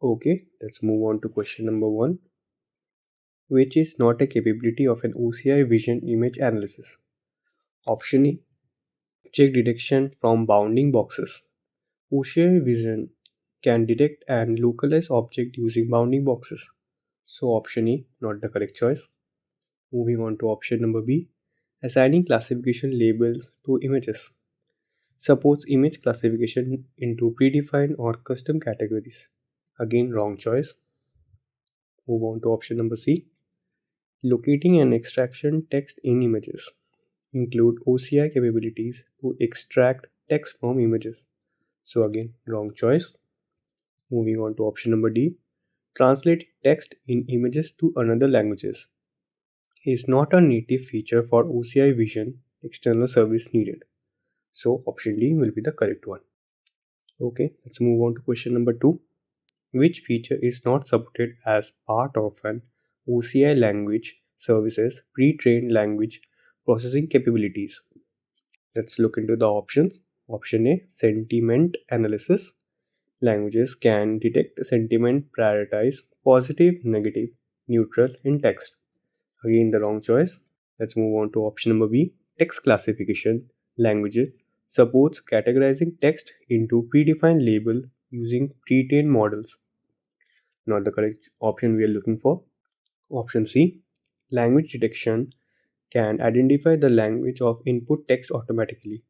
Okay, let's move on to question number 1, which is not a capability of an OCI vision image analysis. Option A, object detection from bounding boxes. OCI vision can detect and localize object using bounding boxes. So option A, not the correct choice. Moving on to option number B, assigning classification labels to images. Supports image classification into predefined or custom categories. Again, wrong choice. Move on to option number C, locating and extraction text in images. Include OCI capabilities to extract text from images. So again, wrong choice. Moving on to option number D, translate text in images to another languages. Is not a native feature for OCI vision external service needed. So option D will be the correct one. Okay, let's move on to question number 2. Which feature is not supported as part of an OCI language services pre-trained language processing capabilities? Let's look into the options. Option A, sentiment analysis. Languages can detect sentiment, prioritize positive, negative, neutral in text. Again, the wrong choice. Let's move on to option number B, text classification. Languages supports categorizing text into predefined label using pre-trained models. Not the correct option we are looking for. Option C, language detection can identify the language of input text automatically.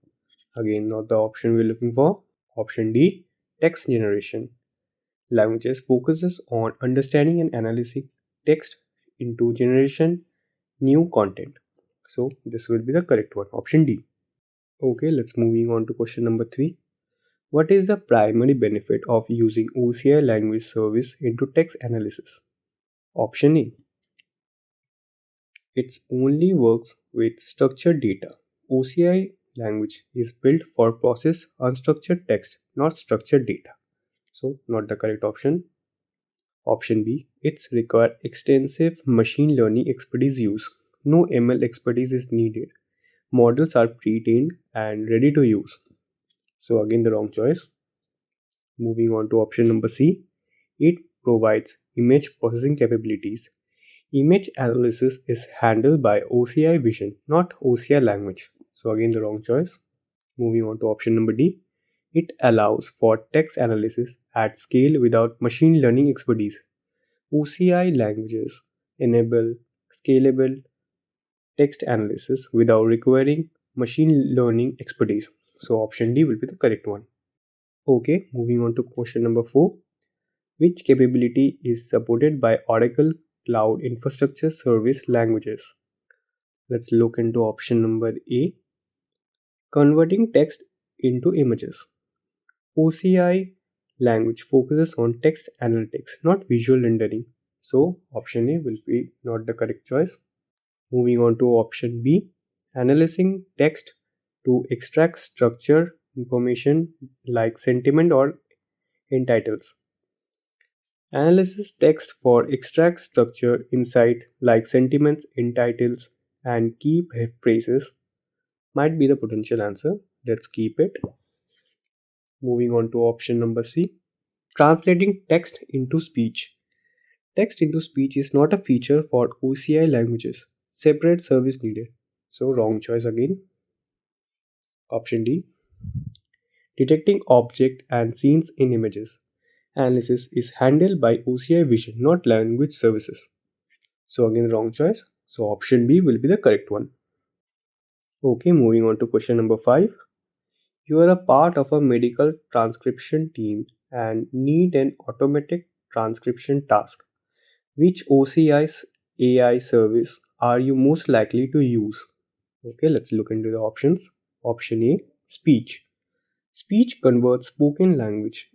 Again, not the option we're looking for. Option D, text generation. Languages focuses on understanding and analyzing text into generation new content. So this will be the correct one. Option D. Okay, let's moving on to question number 3. What is the primary benefit of using OCI language service into text analysis? Option A, it only works with structured data. OCI language is built for process unstructured text, not structured data. So, not the correct option. Option B, it's require extensive machine learning expertise use. No ML expertise is needed. Models are pre-trained and ready to use. So again the wrong choice. Moving on to option number C, it provides image processing capabilities. Image analysis is handled by OCI vision, not OCI language. So again the wrong choice. Moving on to option number D, it allows for text analysis at scale without machine learning expertise. OCI languages enable scalable text analysis without requiring machine learning expertise. So option D will be the correct one. Okay, moving on to question number 4. Which capability is supported by Oracle Cloud Infrastructure Service languages? Let's look into option number A. Converting text into images. OCI language focuses on text analytics, not visual rendering. So option A will be not the correct choice. Moving on to option B, analyzing text to extract structure information like sentiment or entitles. Analysis text for extract structure insight like sentiments, entitles, and key phrases might be the potential answer. Let's keep it. Moving on to option number C, translating text into speech. Text into speech is not a feature for OCI languages. Separate service needed. So wrong choice again. Option D, detecting object and scenes in images. Analysis is handled by OCI vision, not language services. So again wrong choice. So option B will be the correct one. Okay, moving on to question number 5. You are a part of a medical transcription team and need an automatic transcription task. Which OCI's AI service are you most likely to use? Okay, let's look into the options. Option A, speech. Speech converts spoken language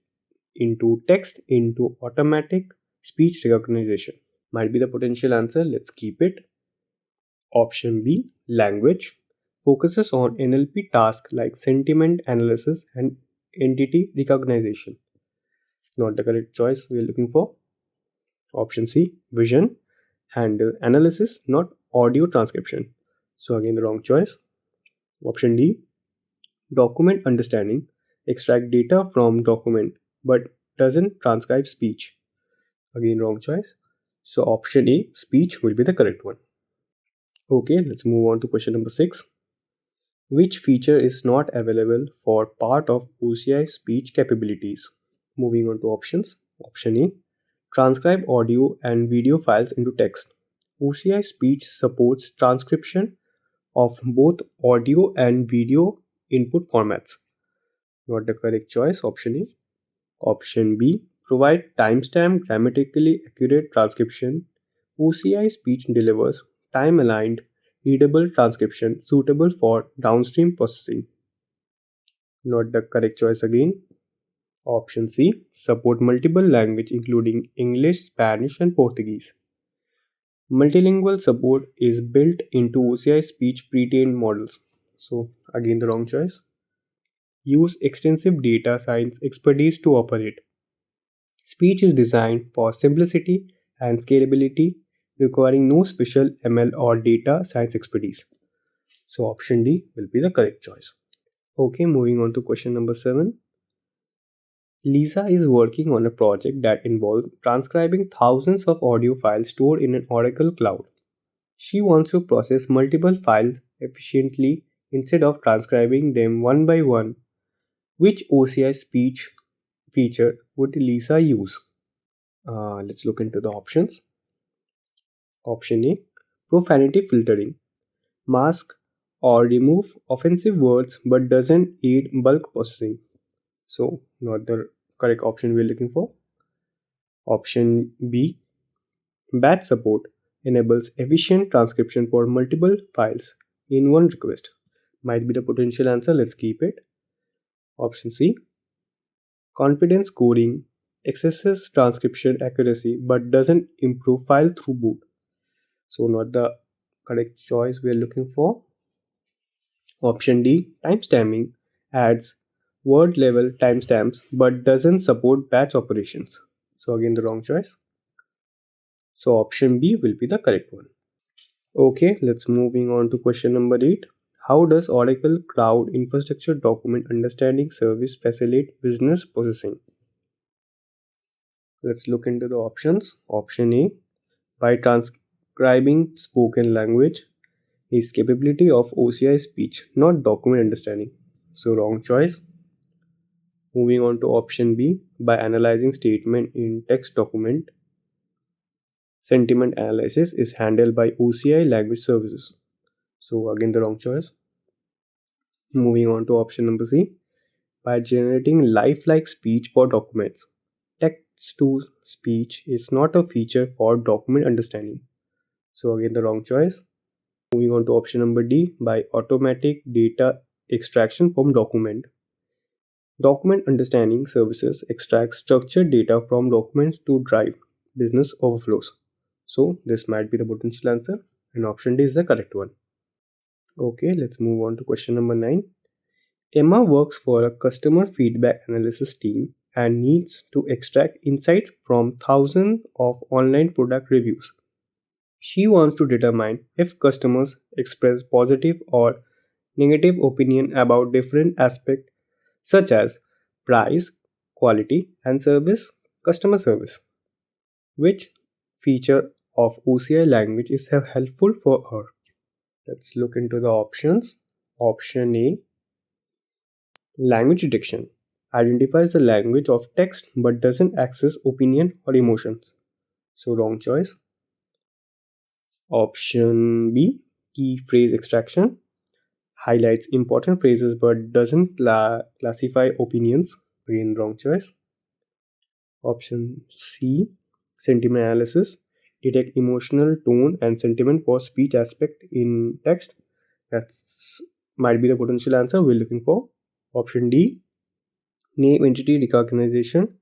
into text into automatic speech recognition. Might be the potential answer. Let's keep it. Option B, language. Focuses on NLP tasks like sentiment analysis and entity recognition. Not the correct choice we are looking for. Option C, vision. Handle analysis, not audio transcription. So again the wrong choice. Option D, document understanding. Extract data from document but doesn't transcribe speech. Again, wrong choice. So option A, speech, will be the correct one. Okay, let's move on to question number 6. Which feature is not available for part of OCI speech capabilities? Moving on to options. Option A, transcribe audio and video files into text. OCI speech supports transcription of both audio and video input formats. Not the correct choice. Option A. Option B, provide timestamp grammatically accurate transcription. OCI speech delivers time aligned, readable transcription suitable for downstream processing. Not the correct choice again. Option C, support multiple language including English, Spanish and Portuguese. Multilingual support is built into OCI speech pre-trained models. So again the wrong choice. Use extensive data science expertise to operate. Speech is designed for simplicity and scalability, requiring no special ML or data science expertise. So option D will be the correct choice. Okay, moving on to question number 7. Lisa is working on a project that involves transcribing thousands of audio files stored in an Oracle cloud. She wants to process multiple files efficiently instead of transcribing them one by one. Which OCI speech feature would Lisa use? Let's look into the options. Option A, profanity filtering. Mask or remove offensive words but doesn't aid bulk processing. So, not the correct option we're looking for. Option B, batch support enables efficient transcription for multiple files in one request. Might be the potential answer, let's keep it. Option C, confidence coding accesses transcription accuracy but doesn't improve file throughput. So, not the correct choice we're looking for. Option D, timestamping adds word level timestamps but doesn't support batch operations. So, again, the wrong choice. So, option B will be the correct one. Okay, let's moving on to question number 8. How does Oracle Cloud Infrastructure Document Understanding Service facilitate business processing? Let's look into the options. Option A, by transcribing spoken language, is capability of OCI speech, not document understanding. So, wrong choice. Moving on to option B, by analyzing statement in text document, sentiment analysis is handled by OCI language services. So, again, the wrong choice. Moving on to option number C, by generating lifelike speech for documents. Text to speech is not a feature for document understanding. So, again, the wrong choice. Moving on to option number D, by automatic data extraction from document. Document understanding services extract structured data from documents to drive business overflows. So, this might be the potential answer, and option D is the correct one. Okay, let's move on to question number 9. Emma works for a customer feedback analysis team and needs to extract insights from thousands of online product reviews. She wants to determine if customers express positive or negative opinion about different aspects such as price, quality, and customer service. Which feature of OCI language is helpful for her? Let's look into the options. Option A, language detection, identifies the language of text but doesn't access opinion or emotions. So, wrong choice. Option B, key phrase extraction, highlights important phrases but doesn't classify opinions. Again, wrong choice. Option C, sentiment analysis, detect emotional tone and sentiment for speech aspect in text. That's might be the potential answer we're looking for. Option D, name entity recognition.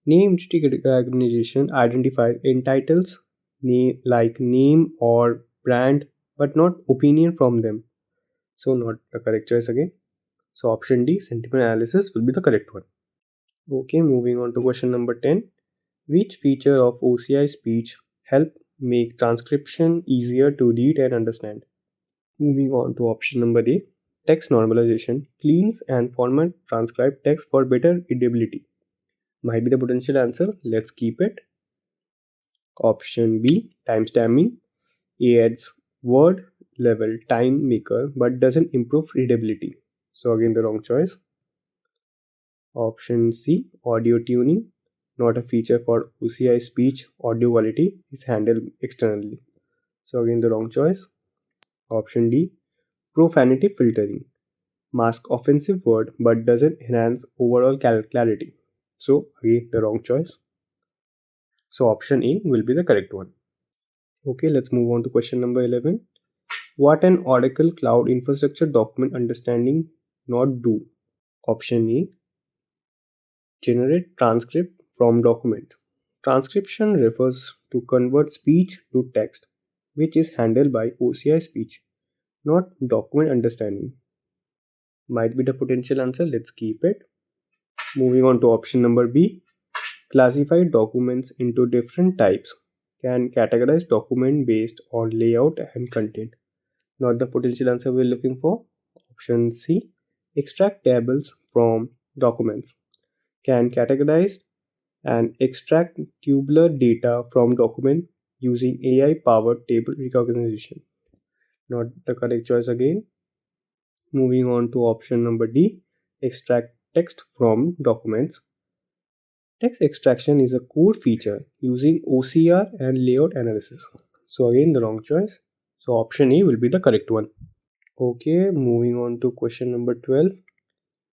Name entity recognition identifies entitles name like name or brand but not opinion from them. So not the correct choice again. So option D, sentiment analysis, will be the correct one. Okay, moving on to question number 10. Which feature of OCI speech help make transcription easier to read and understand? Moving on to option number A, text normalization cleans and format transcribed text for better readability. Might be the potential answer. Let's keep it. Option B, timestamping. A adds word level time maker but doesn't improve readability. So again the wrong choice. Option C, audio tuning. Not a feature for OCI speech audio quality, is handled externally. So again the wrong choice. Option D, profanity filtering. Mask offensive word but doesn't enhance overall clarity. So again the wrong choice. So option A will be the correct one. Okay, let's move on to question number 11. What an Oracle Cloud Infrastructure Document Understanding not do? Option A, generate transcript from document. Transcription refers to convert speech to text, which is handled by OCI speech, not document understanding. Might be the potential answer, let's keep it. Moving on to option number B, classify documents into different types. Can categorize document based on layout and content. Not the potential answer we're looking for. Option C, extract tables from documents. Can categorize and extract tabular data from document using AI powered table recognition. Not the correct choice again. Moving on to option number D, extract text from documents. Text extraction is a core feature using OCR and layout analysis. So again the wrong choice. So option A will be the correct one. Okay, moving on to question number 12.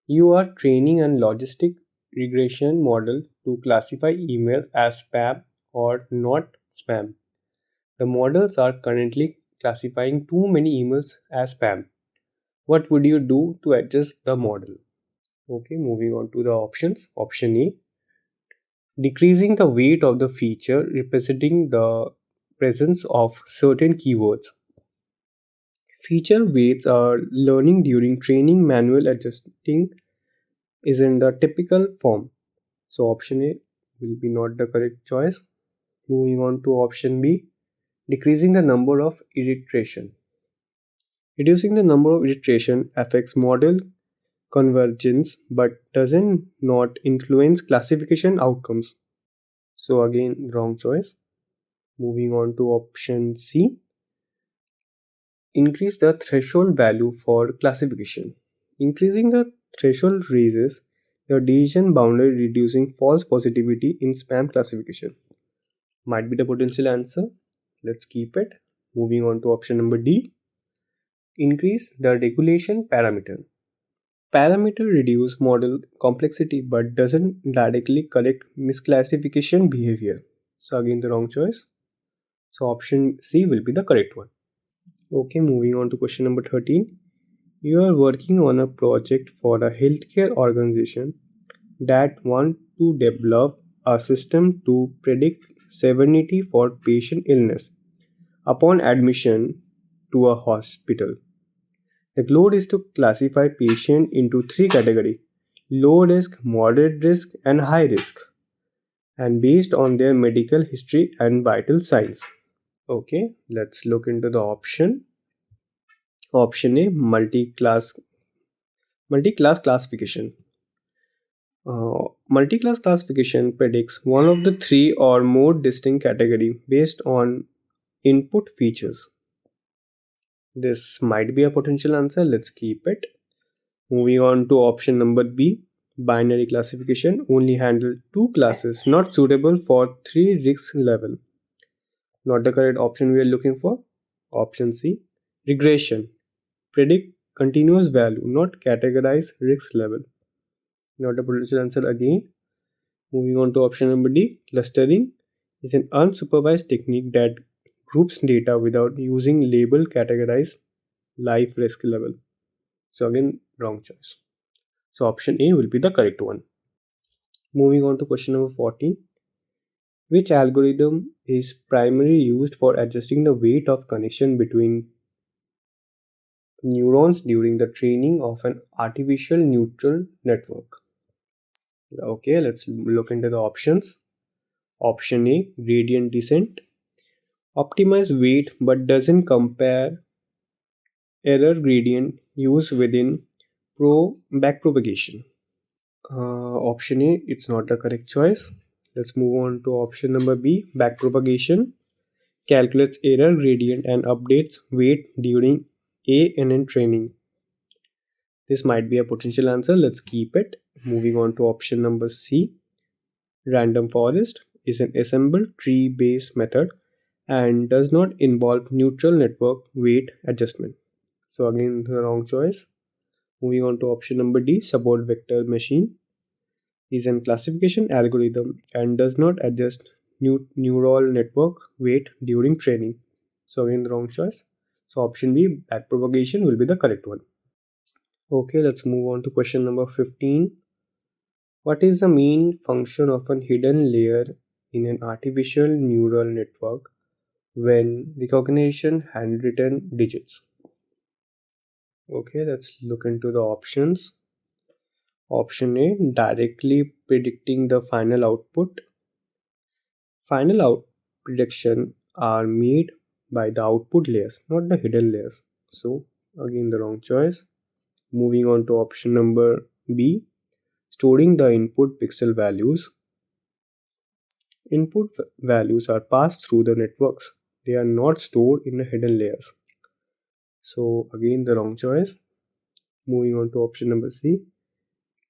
You are training a logistic regression model to classify emails as spam or not spam. The models are currently classifying too many emails as spam. What would you do to adjust the model? Okay, moving on to the options. Option A, decreasing the weight of the feature representing the presence of certain keywords. Feature weights are learning during training manual adjusting is in the typical form. So option A will be not the correct choice. Moving on to option B, decreasing the number of iteration. Reducing the number of iteration affects model convergence but doesn't not influence classification outcomes. So again wrong choice. Moving on to option C, increase the threshold value for classification. Increasing the threshold raises the decision boundary, reducing false positivity in spam classification. Might be the potential answer. Let's keep it. Moving on to option number D, increase the regulation parameter. Parameter reduce model complexity but doesn't directly correct misclassification behavior. So again the wrong choice. So option C will be the correct one. Okay, moving on to question number 13. You are working on a project for a healthcare organization that want to develop a system to predict severity for patient illness upon admission to a hospital. The goal is to classify patients into three categories: low risk, moderate risk, and high risk, and based on their medical history and vital signs. Okay, let's look into the option. Option A, multi-class classification. Multi-class classification predicts one of the three or more distinct category based on input features. This might be a potential answer. Let's keep it. Moving on to option number B, binary classification only handle two classes not suitable for three risk level. Not the correct option we are looking for. Option C, regression predict continuous value not categorize risk level. Not the potential answer again. Moving on to option number D, clustering is an unsupervised technique that groups data without using label categorize life risk level. So again wrong choice. So option A will be the correct one. Moving on to question number 14. Which algorithm is primarily used for adjusting the weight of connection between neurons during the training of an artificial neural network? Okay, let's look into the options. Option A, gradient descent. Optimize weight but doesn't compare error gradient used within backpropagation. Option A, it's not the correct choice. Let's move on to option number B, backpropagation. Calculates error gradient and updates weight during ANN training. This might be a potential answer. Let's keep it. Moving on to option number C, random forest is an assembled tree based method and does not involve neutral network weight adjustment. So again, the wrong choice. Moving on to option number D, support vector machine is an classification algorithm and does not adjust neural network weight during training. So again, the wrong choice. So option B, backpropagation, will be the correct one. Okay, let's move on to question number 15. What is the main function of a hidden layer in an artificial neural network when recognition handwritten digits? Okay, let's look into the options. Option A, directly predicting the final output. Final out prediction are made by the output layers, not the hidden layers. So again, the wrong choice. Moving on to option number B, storing the input pixel values. Input values are passed through the networks. They are not stored in the hidden layers. So again, the wrong choice. Moving on to option number C,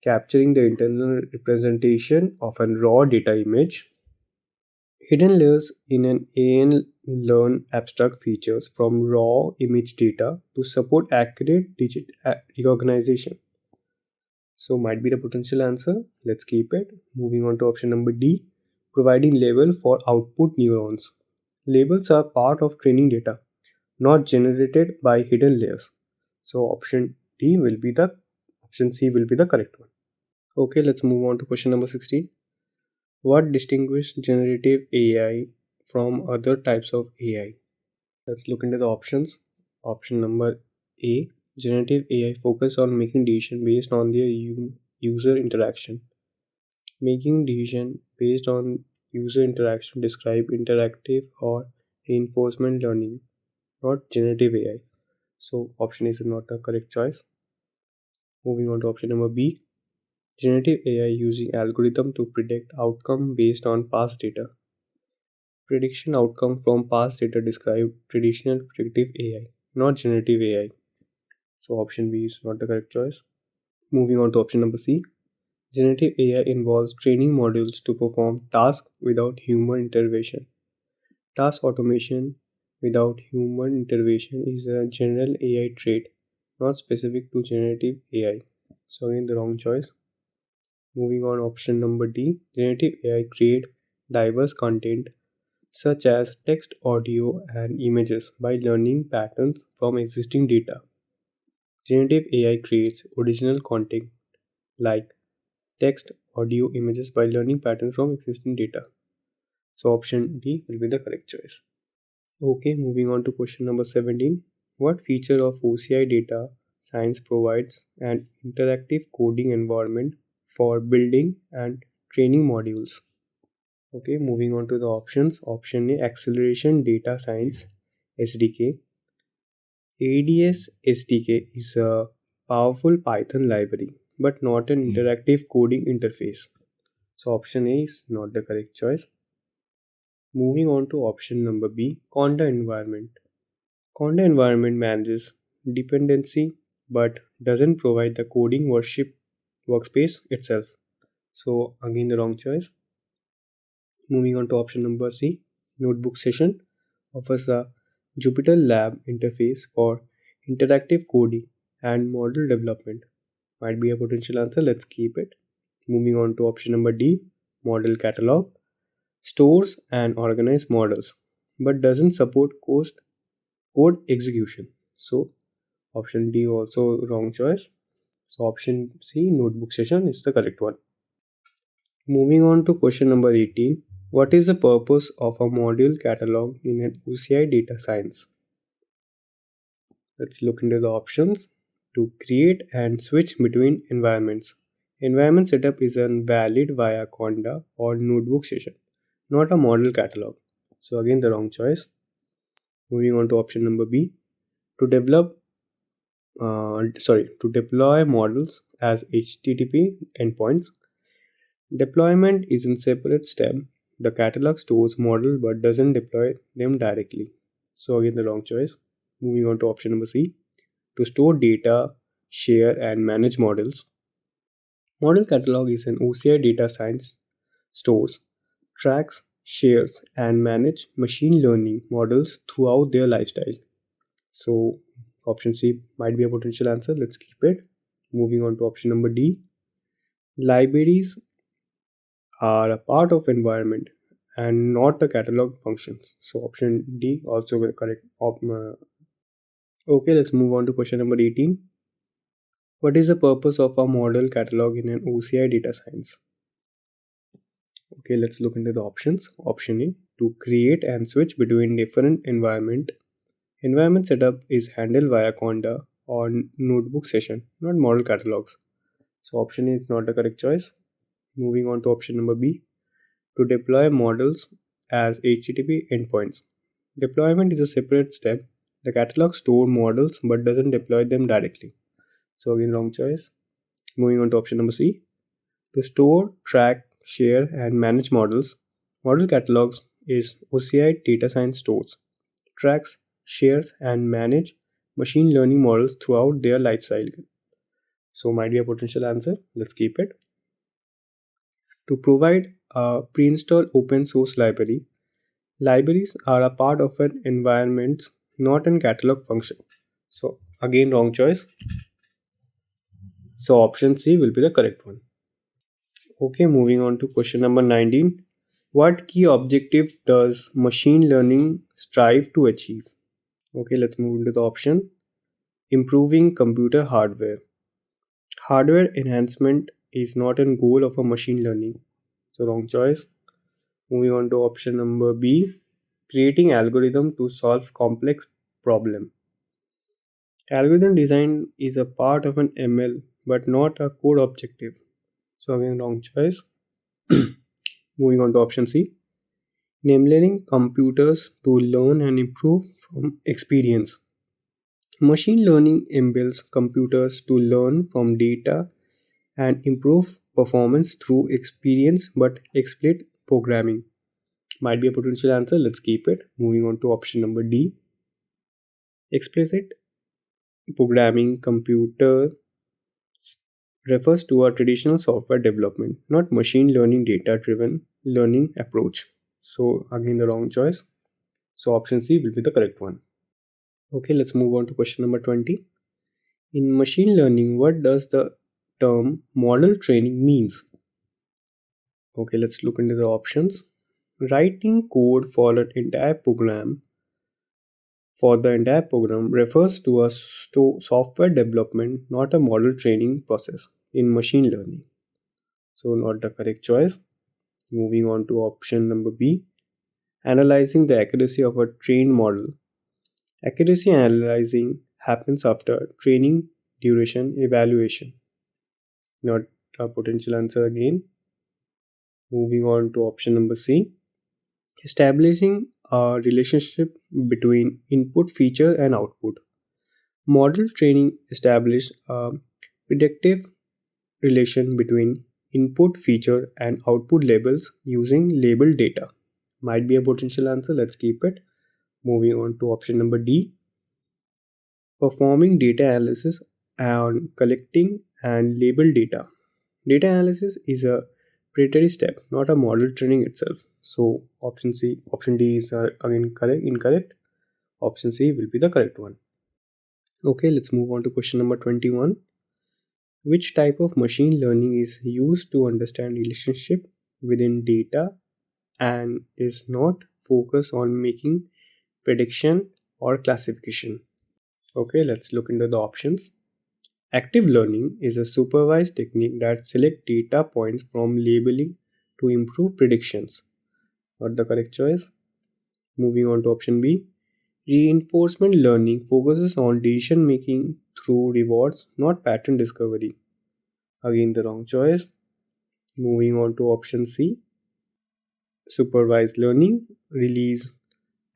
capturing the internal representation of a raw data image. Hidden layers in an AN learn abstract features from raw image data to support accurate digit recognition. So might be the potential answer. Let's keep it. Moving on to option number D, providing label for output neurons. Labels are part of training data, not generated by hidden layers. So option C will be the correct one. Okay, let's move on to question number 16. What distinguishes generative AI from other types of AI? Let's look into the options. Option number A, generative AI focus on making decision based on their user interaction. Making decision based on user interaction describe interactive or reinforcement learning, not generative AI. So option is not the correct choice. Moving on to option number B, generative AI using algorithm to predict outcome based on past data. Prediction outcome from past data describe traditional predictive AI, not generative AI. So option B is not the correct choice. Moving on to option number C, generative AI involves training modules to perform tasks without human intervention. Task automation without human intervention is a general AI trait, not specific to generative AI. So again, the wrong choice. Moving on, option number D, generative AI create diverse content such as text, audio, and images by learning patterns from existing data. Generative AI creates original content like text, audio, images by learning patterns from existing data. So option D will be the correct choice. Okay, moving on to question number 17. What feature of OCI data science provides an interactive coding environment for building and training modules? Okay, moving on to the options. Option A, acceleration data science SDK. ADS SDK is a powerful Python library but not an interactive coding interface. So option A is not the correct choice. Moving on to option number B, Conda environment. Conda environment manages dependency but doesn't provide the coding workspace itself. So again, the wrong choice. Moving on to option number C, Notebook Session offers a Jupyter Lab interface for interactive coding and model development. Might be a potential answer. Let's keep it. Moving on to option number D, Model Catalog stores and organizes models but doesn't support code execution. So option D also wrong choice. So option C, Notebook Session, is the correct one. Moving on to question number 18. What is the purpose of a module catalog in an OCI data science? Let's look into the options. To create and switch between environments. Environment setup is valid via Conda or Notebook Session, not a model catalog. So again, the wrong choice. Moving on to option number B. To deploy models as HTTP endpoints. Deployment is a separate step. The catalog stores model but doesn't deploy them directly. So again the wrong choice. Moving on to option number C. To store data, share and manage models. Model catalog is an OCI data science stores, tracks, shares and manage machine learning models throughout their lifestyle. So option C might be a potential answer. Let's keep it. Moving on to option number D. Libraries are a part of environment and not a catalog functions. So option D also will correct. Okay, let's move on to question number 18. What is the purpose of a model catalog in an OCI data science? Okay, let's look into the options. Option A, to create and switch between different environment. Environment setup is handled via Conda or notebook session, not model catalogs. So option A is not the correct choice. Moving on to option number B, to deploy models as HTTP endpoints. Deployment is a separate step. The catalog stores models but doesn't deploy them directly. So again, wrong choice. Moving on to option number C. To store, track, share, and manage models, model catalogs is OCI data science stores, tracks, shares, and manage machine learning models throughout their life cycle. So might be a potential answer. Let's keep it. To provide a pre-installed open source library, libraries are a part of an environment, not an catalog function. So again, wrong choice. So option C will be the correct one. Okay, moving on to question number 19. What key objective does machine learning strive to achieve? Okay, let's move into the option. Improving computer hardware. Hardware enhancement is not a goal of a machine learning. So wrong choice. Moving on to option number B. Creating algorithm to solve complex problem. Algorithm design is a part of an ML but not a core objective. So again wrong choice. Moving on to option C. Enabling computers to learn and improve from experience. Machine learning enables computers to learn from data and improve performance through experience but explicit programming. Might be a potential answer. Let's keep it. Moving on to option number D. Explicit programming computer refers to a traditional software development, not machine learning data driven learning approach. So again the wrong choice. So option C will be the correct one. Okay, let's move on to question number 20. In machine learning, what does the term model training means? Okay, let's look into the options. Writing code for the entire program refers to a software development, not a model training process in machine learning. So not the correct choice. Moving on to option number B. Analyzing the accuracy of a trained model. Accuracy analyzing happens after training duration evaluation. Not a potential answer again. Moving on to option number C. Establishing a relationship between input feature and output. Model training establishes a predictive relation between input feature and output labels using labeled data. Might be a potential answer. Let's keep it. Moving on to option number D. Performing data analysis and collecting and label data. Data analysis is a predatory step, not a model training itself. So option D is again incorrect. Option C will be the correct one. Okay, let's move on to question number 21. Which type of machine learning is used to understand relationship within data and is not focused on making prediction or classification? Okay, let's look into the options. Active learning is a supervised technique that selects data points from labeling to improve predictions. Not the correct choice. Moving on to option B. Reinforcement learning focuses on decision making through rewards, not pattern discovery. Again, the wrong choice. Moving on to option C. Supervised learning release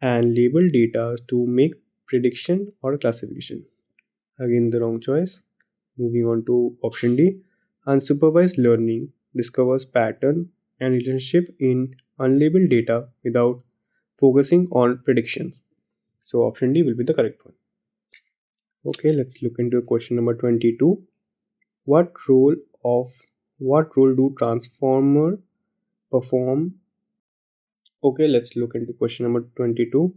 and label data to make prediction or classification. Again, the wrong choice. Moving on to option D. Unsupervised learning discovers pattern and relationship in unlabeled data without focusing on predictions. So option D will be the correct one. Okay, let's look into question number 22. What role of what role do transformer perform? Okay, let's look into question number 22.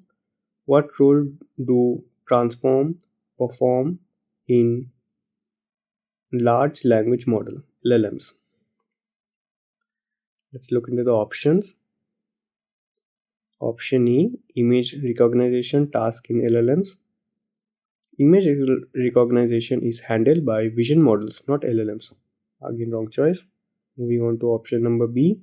What role do transform perform in large language model LLMs? Let's look into the options. Option E, image recognition task in LLMs. Image recognition is handled by vision models, not LLMs. Again, wrong choice. Moving on to option number B,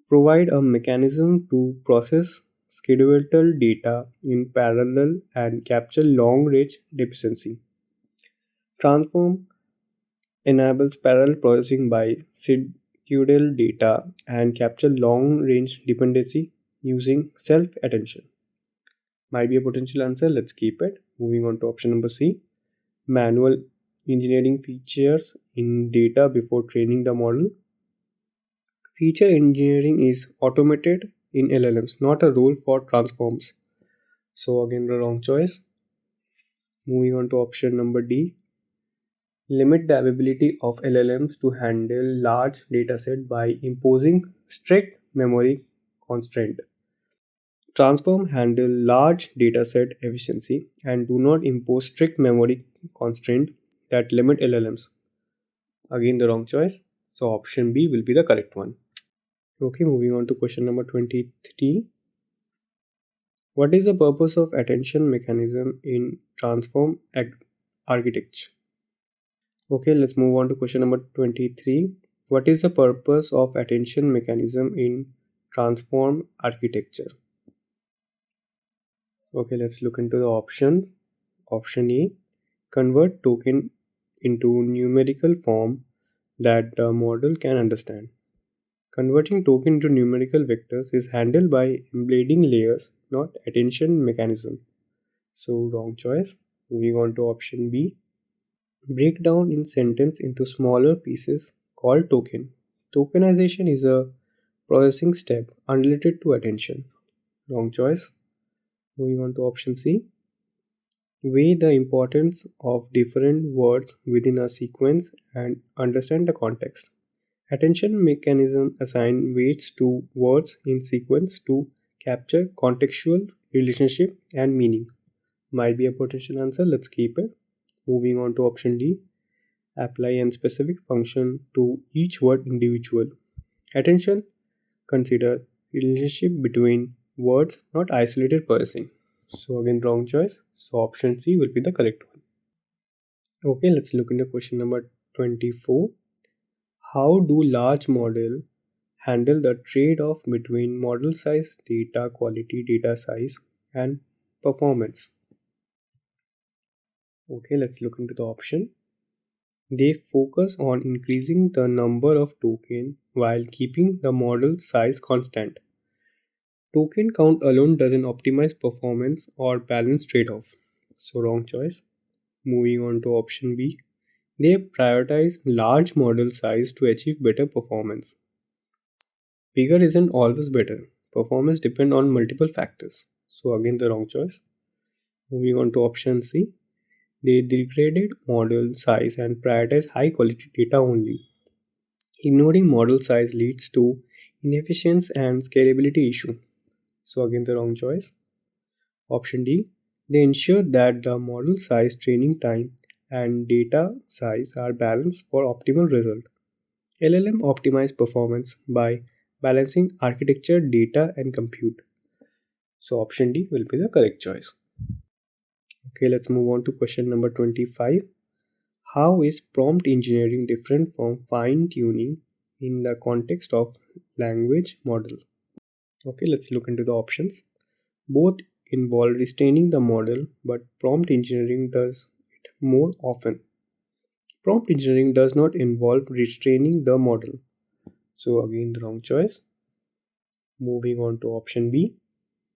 provide a mechanism to process skeletal data in parallel and capture long range deficiency. Transform enables parallel processing by scheduled data and capture long range dependency using self attention. Might be a potential answer, let's keep it. Moving on to option number C, manual engineering features in data before training the model. Feature engineering is automated in LLMs, not a role for transforms. So again, the wrong choice. Moving on to option number D, limit the ability of LLMs to handle large dataset by imposing strict memory constraint. Transform handle large dataset efficiency and do not impose strict memory constraint that limit LLMs. Again, the wrong choice. So option B will be the correct one. Okay, moving on to question number 23. What is the purpose of attention mechanism in transform architecture? Okay, let's move on to question number 23. What is the purpose of attention mechanism in transform architecture? Okay, let's look into the options. Option A, convert token into numerical form that the model can understand. Converting token into numerical vectors is handled by embedding layers, not attention mechanism. So wrong choice. Moving on to option B, break down in sentence into smaller pieces called token. Tokenization is a processing step unrelated to attention. Wrong choice. Moving on to option C, weigh the importance of different words within a sequence and understand the context. Attention mechanism assign weights to words in sequence to capture contextual relationship and meaning. Might be a potential answer, let's keep it. Moving on to option D, apply a specific function to each word individual. Attention consider relationship between words, not isolated processing. So again, wrong choice. So option C will be the correct one. Okay, let's look into question number 24. How do large model handle the trade-off between model size, data quality, data size, and performance? Okay, let's look into the option. They focus on increasing the number of tokens while keeping the model size constant. Token count alone doesn't optimize performance or balance trade-off. So wrong choice. Moving on to option B. They prioritize large model size to achieve better performance. Bigger isn't always better. Performance depends on multiple factors. So again the wrong choice. Moving on to option C. They degraded model size and prioritize high quality data only. Ignoring model size leads to inefficiency and scalability issue. So again the wrong choice. Option D. They ensure that the model size, training time, and data size are balanced for optimal result. LLM optimize performance by balancing architecture, data, and compute. So option D will be the correct choice. Okay, let's move on to question number 25. How is prompt engineering different from fine tuning in the context of language model? Okay, let's look into the options. Both involve restraining the model, but prompt engineering does it more often. Prompt engineering does not involve restraining the model. So again, the wrong choice. Moving on to option B.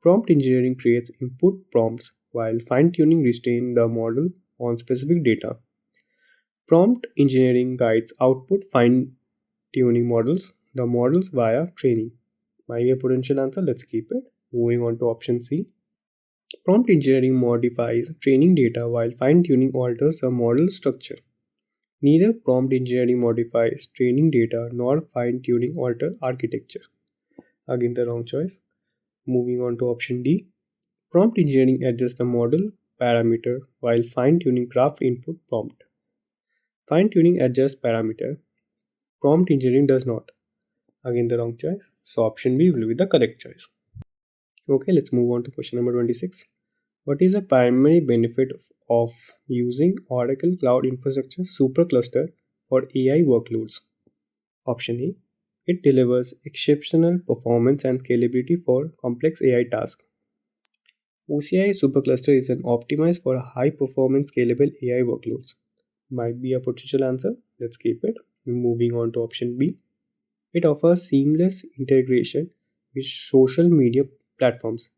Prompt engineering creates input prompts while fine-tuning restrain the model on specific data. Prompt engineering guides output, fine-tuning tuning models the models via training. Might be a potential answer, let's keep it. Moving on to option C. Prompt engineering modifies training data while fine-tuning alters the model structure. Neither prompt engineering modifies training data nor fine-tuning alter architecture. Again the wrong choice. Moving on to option D. Prompt engineering adjusts the model parameter while fine-tuning graph input prompt. Fine-tuning adjusts parameter. Prompt engineering does not. Again the wrong choice. So option B will be the correct choice. Okay, let's move on to question number 26. What is the primary benefit of using Oracle Cloud Infrastructure Supercluster for AI workloads? Option A. It delivers exceptional performance and scalability for complex AI tasks. OCI Supercluster is an optimized for high performance scalable AI workloads. Might be a potential answer. Let's keep it. Moving on to option B. It offers seamless integration with social media platforms.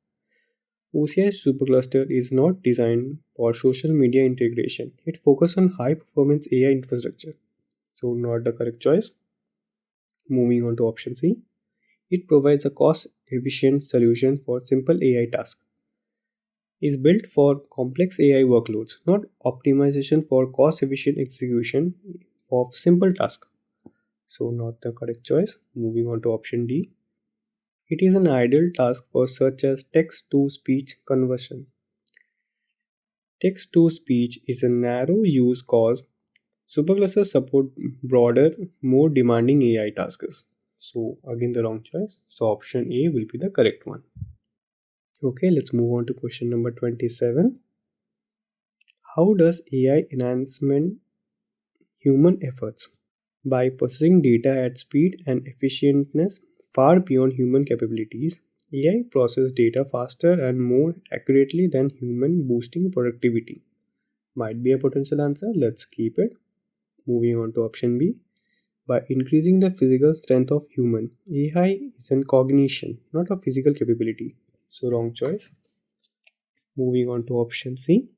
OCI Supercluster is not designed for social media integration. It focuses on high performance AI infrastructure. So not the correct choice. Moving on to option C. It provides a cost efficient solution for simple AI tasks. Is built for complex AI workloads, not optimization for cost efficient execution of simple tasks. So not the correct choice. Moving on to option D. It is an ideal task for such as text to speech conversion. Text to speech is a narrow use cause superclasses support broader, more demanding AI tasks. So again the wrong choice. So option A will be the correct one. Okay, let's move on to question number 27. How does AI enhancement human efforts? By processing data at speed and efficientness far beyond human capabilities, AI processes data faster and more accurately than human, boosting productivity. Might be a potential answer, let's keep it. Moving on to option B. By increasing the physical strength of human, AI is an cognition, not a physical capability. So wrong choice. Moving on to option C.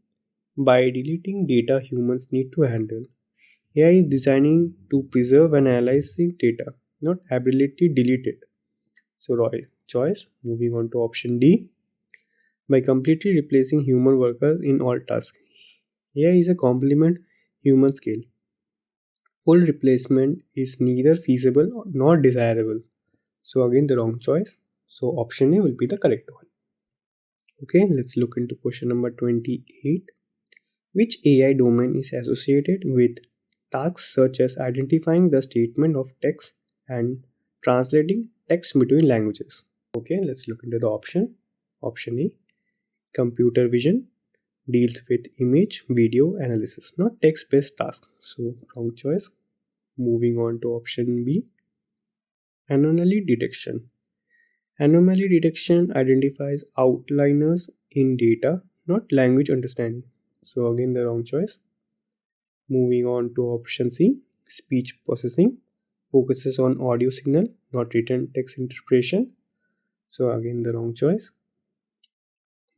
By deleting data humans need to handle, AI is designing to preserve and analyze data, not ability delete it. So right choice. Moving on to option D. By completely replacing human workers in all tasks, AI is a complement human scale. Full replacement is neither feasible nor desirable. So again the wrong choice. So option A will be the correct one. Okay, let's look into question number 28. Which AI domain is associated with tasks such as identifying the statement of text and translating text between languages? Okay, let's look into the option. Option A. Computer vision deals with image video analysis, not text based tasks. So wrong choice. Moving on to option B. Anomaly detection. Anomaly detection identifies outliers in data, not language understanding. So again the wrong choice. Moving on to option C. Speech processing focuses on audio signal, not written text interpretation. So again the wrong choice.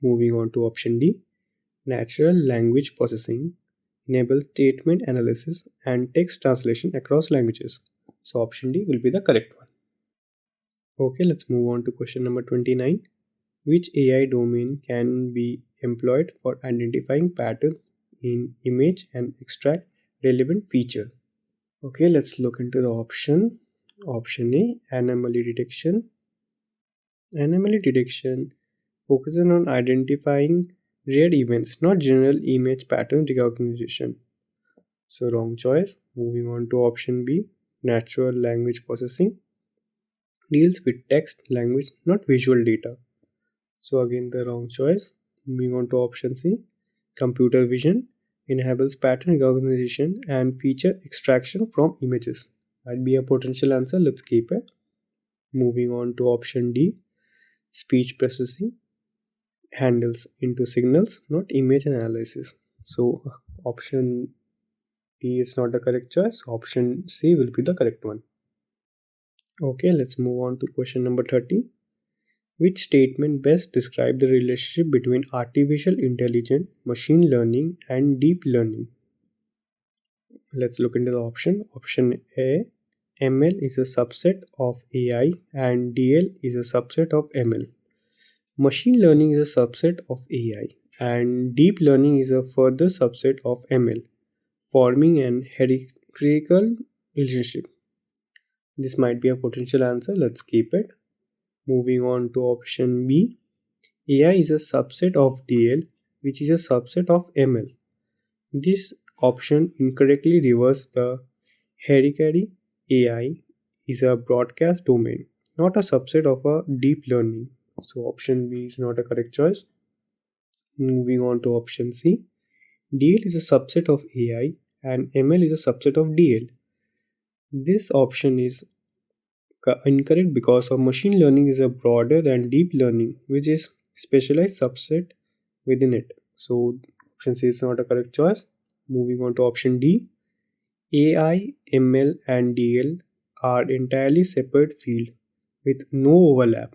Moving on to option D. Natural language processing enables statement analysis and text translation across languages. So option D will be the correct one. Okay, let's move on to question number 29. Which AI domain can be employed for identifying patterns in image and extract relevant feature? Okay, let's look into the option. Option A, anomaly detection. Anomaly detection focuses on identifying rare events, not general image pattern recognition. So wrong choice. Moving on to option B, natural language processing deals with text, language, not visual data. So again the wrong choice. Moving on to option C, computer vision enables pattern recognition and feature extraction from images. Might be a potential answer, let's keep it. Moving on to option D, speech processing handles into signals, not image analysis. So option D is not the correct choice. Option C will be the correct one. Okay, let's move on to question number 30. Which statement best describes the relationship between artificial intelligence, machine learning, and deep learning? Let's look into the option. Option A. ML is a subset of AI and DL is a subset of ML. Machine learning is a subset of AI and deep learning is a further subset of ML, forming an hierarchical relationship. This might be a potential answer, let's keep it. Moving on to option B. AI is a subset of DL, which is a subset of ML. This option incorrectly reverses the hierarchy. AI is a broadcast domain, not a subset of a deep learning. So option B is not a correct choice. Moving on to option C. DL is a subset of AI and ML is a subset of DL. This option is incorrect because of machine learning is a broader than deep learning, which is specialized subset within it. So option C is not a correct choice. Moving on to option D. AI, ML and DL are entirely separate fields with no overlap.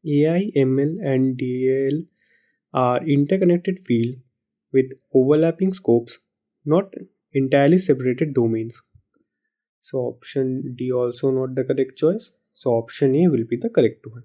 AI, ML and DL are interconnected fields with overlapping scopes, not entirely separated domains. So option D also not the correct choice. So option A will be the correct one.